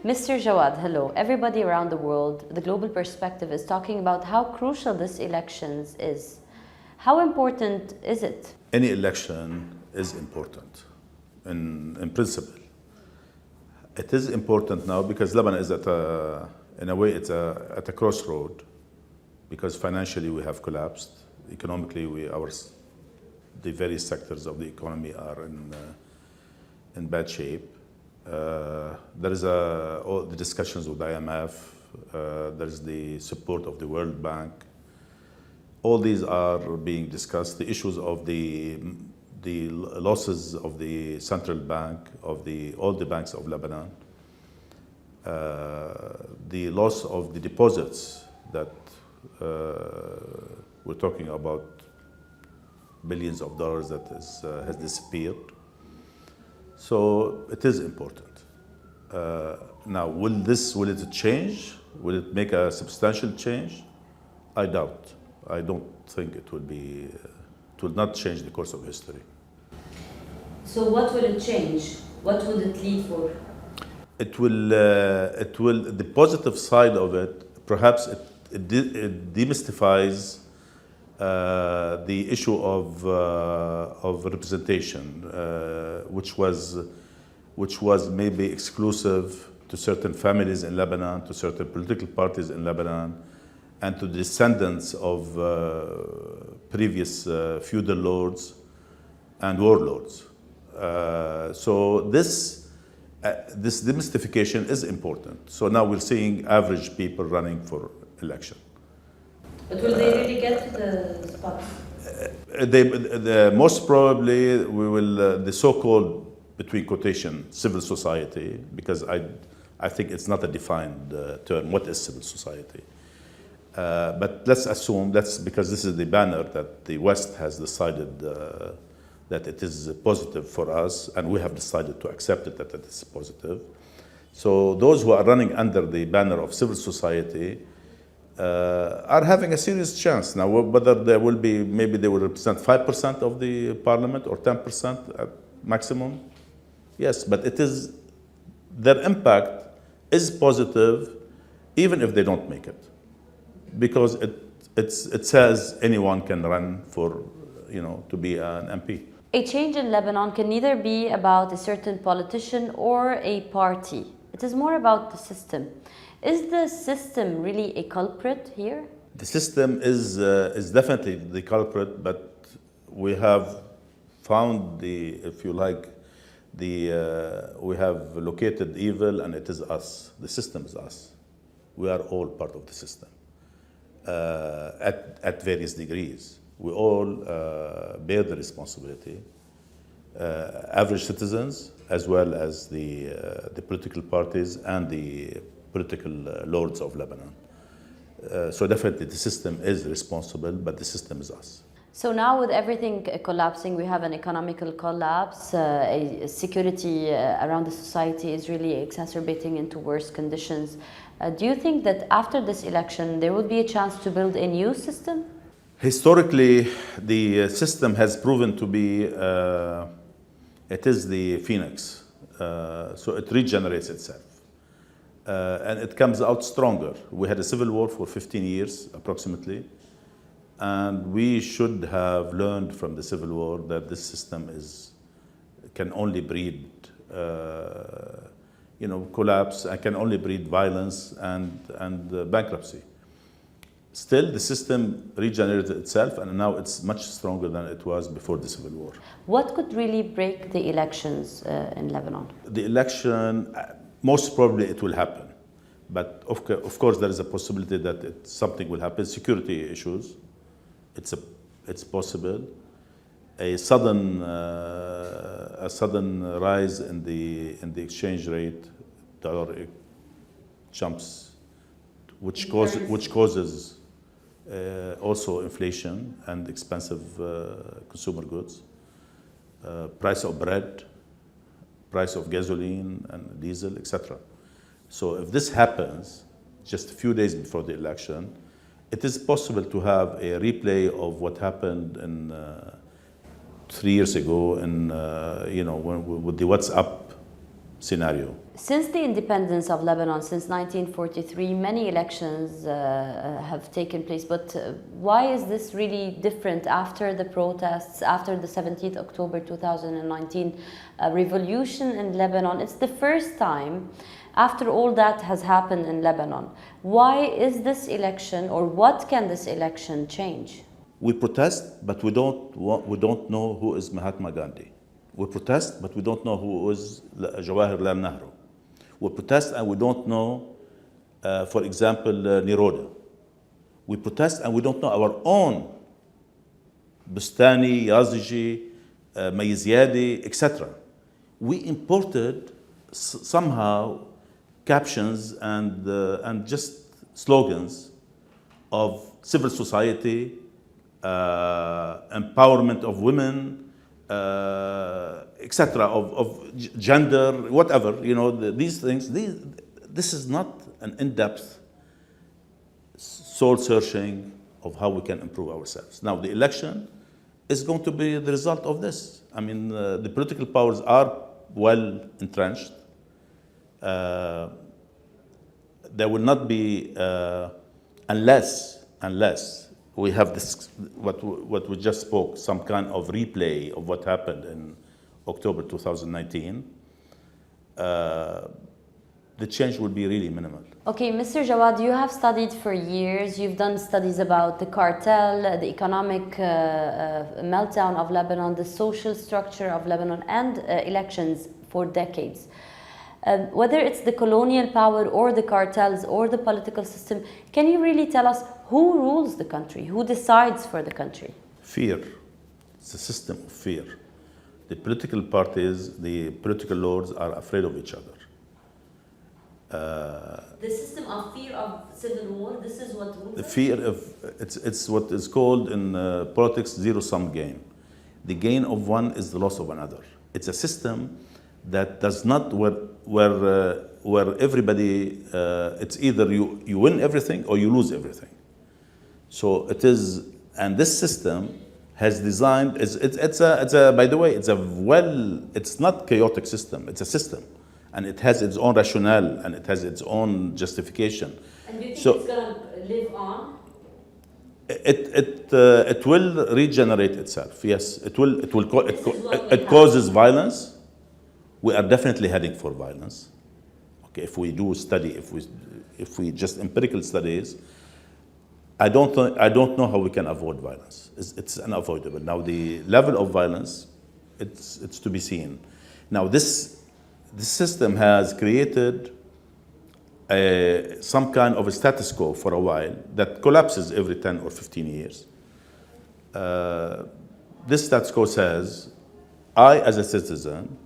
Mr. Jawad, hello. Everybody around the world, the global perspective is talking about how crucial this elections is. How important is it? Any election is important in principle. It is important now because Lebanon is in a way, it's at a crossroad because financially we have collapsed. Economically, the various sectors of the economy are in bad shape. There is all the discussions with IMF. There is the support of the World Bank. All these are being discussed. The issues of the losses of the central bank, of all the banks of Lebanon, the loss of the deposits that we're talking about billions of dollars that has disappeared. So it is important. Now, will it change? Will it make a substantial change? I doubt. I don't think it will be. It will not change the course of history. So what will it change? What would it lead for? It will. The positive side of it, perhaps it demystifies the issue of representation, which was maybe exclusive to certain families in Lebanon, to certain political parties in Lebanon, and to the descendants of previous feudal lords and warlords. So this demystification is important. So now we're seeing average people running for election. But will they really get to the spots? Most probably we will, the so-called, between quotation, civil society, because I think it's not a defined term. What is civil society? But let's assume that's because this is the banner that the West has decided that it is positive for us, and we have decided to accept it that it is positive. So those who are running under the banner of civil society are having a serious chance. Now, whether there will be, maybe they will represent 5% of the parliament or 10% at maximum. Yes, but their impact is positive even if they don't make it. Because it says anyone can run for, to be an MP. A change in Lebanon can neither be about a certain politician or a party. It is more about the system. Is the system really a culprit here? The system is definitely the culprit, but we have found if you like, we have located evil, and it is us. The system is us. We are all part of the system at various degrees. We all bear the responsibility. Average citizens, as well as the political parties and the political lords of Lebanon. So definitely the system is responsible, but the system is us. So now with everything collapsing, we have an economical collapse, a security around the society is really exacerbating into worse conditions. Do you think that after this election, there would be a chance to build a new system? Historically, the system has proven to be, it is the phoenix. So it regenerates itself. And it comes out stronger. We had a civil war for 15 years, approximately. And we should have learned from the civil war that this system can only breed, collapse, and can only breed violence and bankruptcy. Still, the system regenerated itself, and now it's much stronger than it was before the civil war. What could really break the elections in Lebanon? The election, most probably it will happen. But of course, there is a possibility that something will happen. Security issues, it's possible. A sudden rise in the exchange rate, dollar jumps, which causes also inflation and expensive consumer goods, price of bread, price of gasoline and diesel, etc. So if this happens just a few days before the election, it is possible to have a replay of what happened in 3 years ago, with the WhatsApp scenario. Since the independence of Lebanon, since 1943, many elections have taken place. But why is this really different after the protests, after the 17th October 2019 revolution in Lebanon? It's the first time after all that has happened in Lebanon. Why is this election, or what can this election change? We protest, but we don't know who is Mahatma Gandhi. We protest, but we don't know who is Jawahir Lal Nehru. We protest and we don't know, for example, Niroda. We protest and we don't know our own Bustani, Yaziji, Mayizyadi, etc. We imported somehow captions and just slogans of civil society, empowerment of women, etc., of gender, whatever, these things. This is not an in-depth soul searching of how we can improve ourselves. Now, the election is going to be the result of this. I mean, the political powers are well entrenched. There will not be, unless we have this, what we just spoke, some kind of replay of what happened in October 2019, the change will be really minimal. Okay, Mr. Jawad, you have studied for years. You've done studies about the cartel, the economic meltdown of Lebanon, the social structure of Lebanon, and elections for decades. Whether it's the colonial power or the cartels or the political system, can you really tell us who rules the country? Who decides for the country? Fear. It's a system of fear. The political parties, the political lords are afraid of each other. The system of fear of civil war, this is what rules. The fear of, it's what is called in politics zero-sum game. The gain of one is the loss of another. It's a system that does not, where everybody, it's either you win everything or you lose everything. So it is, and this system has designed, by the way, it's not chaotic system, it's a system. And it has its own rationale and it has its own justification. And do you think it's going to live on? It will regenerate itself. Yes, it causes violence. We are definitely heading for violence. Okay, if we do study, if we just empirical studies, I don't know how we can avoid violence. It's unavoidable. Now the level of violence, it's to be seen. Now this system has created some kind of a status quo for a while that collapses every 10 or 15 years. This status quo says, I as a citizen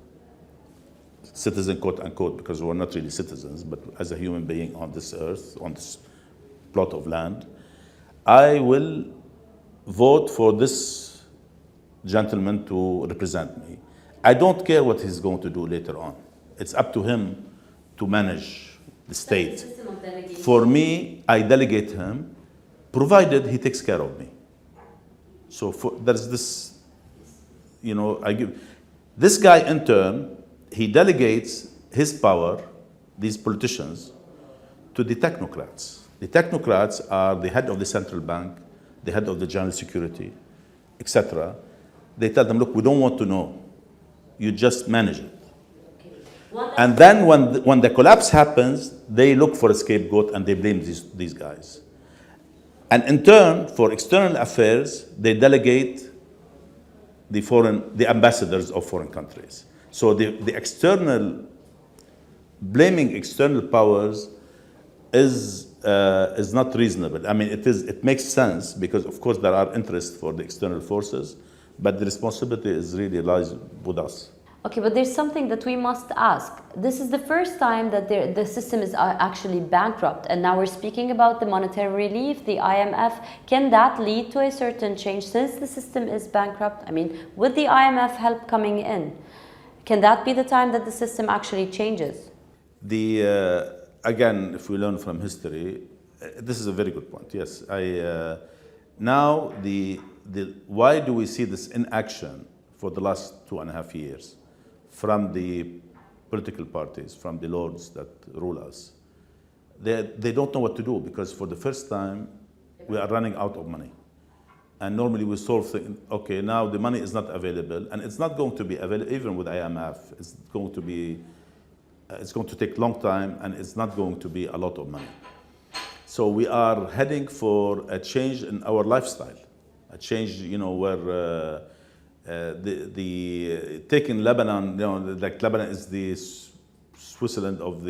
quote unquote, because we're not really citizens, but as a human being on this earth, on this plot of land, I will vote for this gentleman to represent me. I don't care what he's going to do later on. It's up to him to manage the state. For me, I delegate him, provided he takes care of me. So there's this, I give this guy in turn, he delegates his power, these politicians, to the technocrats. The technocrats are the head of the central bank, the head of the general security, etc. They tell them, look, we don't want to know. You just manage it. And then when the collapse happens, they look for a scapegoat and they blame these guys. And in turn, for external affairs, they delegate the ambassadors of foreign countries. So the external, blaming external powers is not reasonable. I mean, it makes sense because, of course, there are interests for the external forces, but the responsibility really lies with us. Okay, but there's something that we must ask. This is the first time that the system is actually bankrupt, and now we're speaking about the monetary relief, the IMF. Can that lead to a certain change since the system is bankrupt? I mean, with the IMF help coming in, can that be the time that the system actually changes? Again, if we learn from history, this is a very good point. Yes, now why do we see this in action for the last 2.5 years? From the political parties, from the lords that rule us, they don't know what to do, because for the first time, we are running out of money. And normally we solve things, okay, now the money is not available, and it's not going to be available, even with IMF, it's going to take a long time, and it's not going to be a lot of money. So we are heading for a change in our lifestyle, a change, where taking Lebanon, like Lebanon is the Switzerland of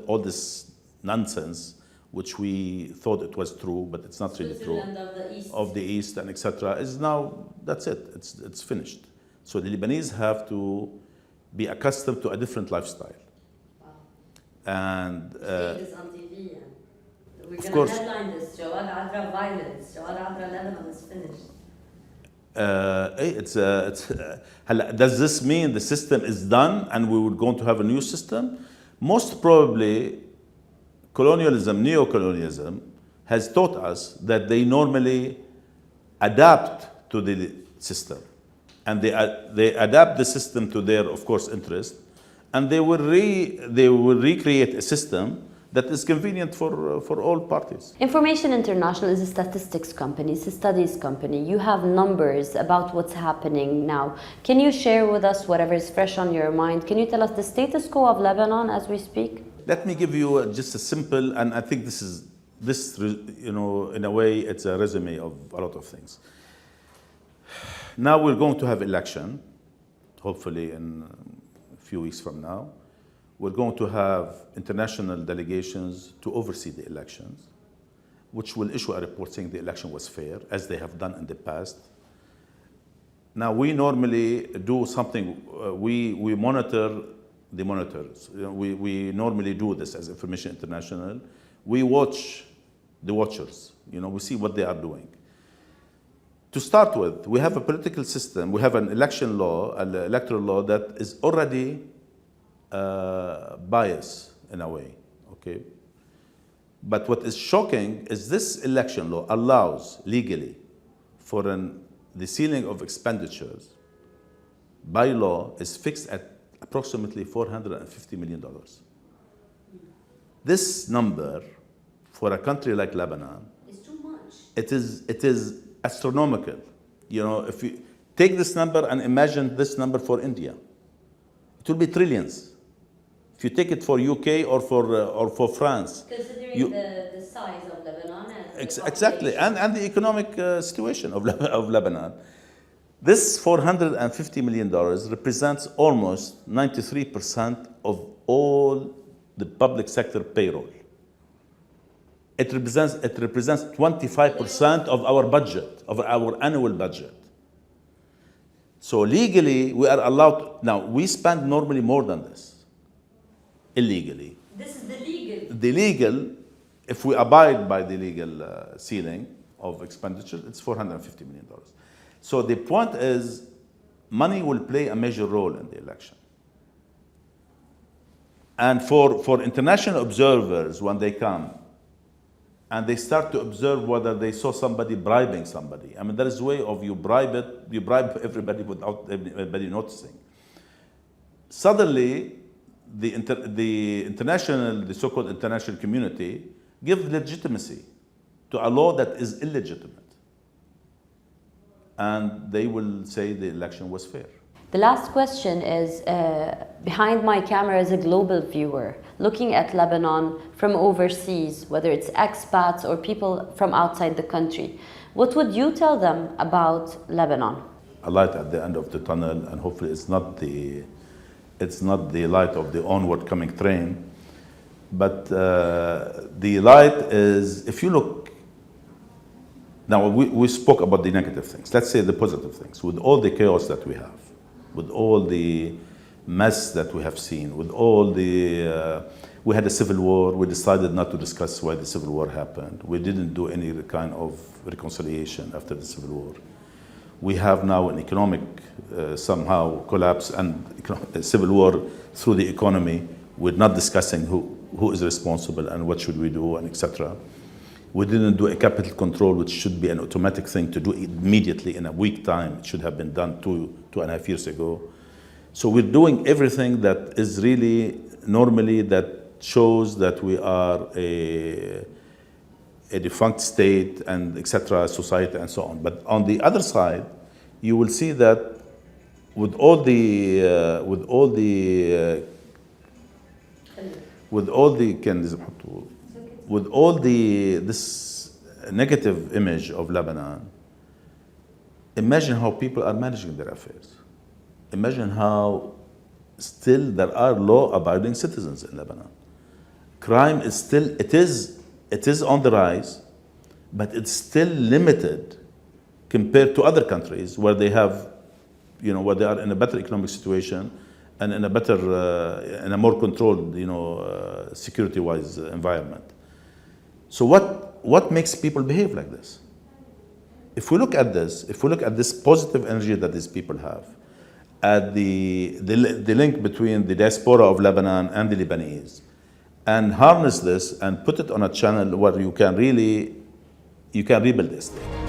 all this nonsense, which we thought it was true, but it's not really true. Of the East and etc. is now, that's it. It's finished. So the Lebanese have to be accustomed to a different lifestyle. Wow. And this on TV. We're of going course, to headline this: Jawad Adra violence. Jawad Adra Lebanon is finished. Does this mean the system is done and we were going to have a new system? Most probably, neocolonialism has taught us that they normally adapt to the system. And they adapt the system to their, of course, interest. And they will recreate a system that is convenient for all parties. Information International is a statistics company, it's a studies company. You have numbers about what's happening now. Can you share with us whatever is fresh on your mind? Can you tell us the status quo of Lebanon as we speak? Let me give you just a simple, and I think this, in a way, it's a resume of a lot of things. Now we're going to have election, hopefully in a few weeks from now. We're going to have international delegations to oversee the elections, which will issue a report saying the election was fair, as they have done in the past. Now, we normally do something, we monitor the monitors. We normally do this as Information International. We watch the watchers, we see what they are doing. To start with, we have a political system, we have an election law, an electoral law that is already biased in a way, okay? But what is shocking is this election law allows legally for the ceiling of expenditures by law is fixed at approximately $450 million. This number for a country like Lebanon, it's too much. It is astronomical. If you take this number and imagine this number for India, it will be trillions. If you take it for UK or for France, considering the size of Lebanon and exactly, and the economic situation of Lebanon, this $450 million represents almost 93% of all the public sector payroll. It represents 25% of our budget, of our annual budget. So legally, we are allowed. Now we spend normally more than this. Illegally. This is the legal. The legal, if we abide by the legal ceiling of expenditure, it's $450 million. So the point is, money will play a major role in the election. And for international observers, when they come and they start to observe whether they saw somebody bribing somebody, there is a way of you bribe everybody without everybody noticing. Suddenly, the so-called international community give legitimacy to a law that is illegitimate. And they will say the election was fair. The last question is, behind my camera is a global viewer looking at Lebanon from overseas, whether it's expats or people from outside the country. What would you tell them about Lebanon? A light at the end of the tunnel, and hopefully it's not the light of the onward coming train, but the light is, if you look, now we spoke about the negative things, let's say the positive things, with all the chaos that we have, with all the mess that we have seen, with all the, we had a civil war, we decided not to discuss why the civil war happened, we didn't do any kind of reconciliation after the civil war. We have now an economic somehow collapse and a civil war through the economy. We're not discussing who is responsible and what should we do and etc. We didn't do a capital control, which should be an automatic thing to do immediately in a week time. It should have been done 2.5 years ago. So we're doing everything that is really normally that shows that we are a defunct state and etc. society and so on. But on the other side, you will see that with all the this negative image of Lebanon, imagine how people are managing their affairs. Imagine how still there are law-abiding citizens in Lebanon. Crime is still, it is on the rise, but it's still limited compared to other countries where they have, where they are in a better economic situation and in a better, in a more controlled, security-wise environment. So what makes people behave like this? If we look at this positive energy that these people have, at the link between the diaspora of Lebanon and the Lebanese, and harness this and put it on a channel where you can rebuild a state.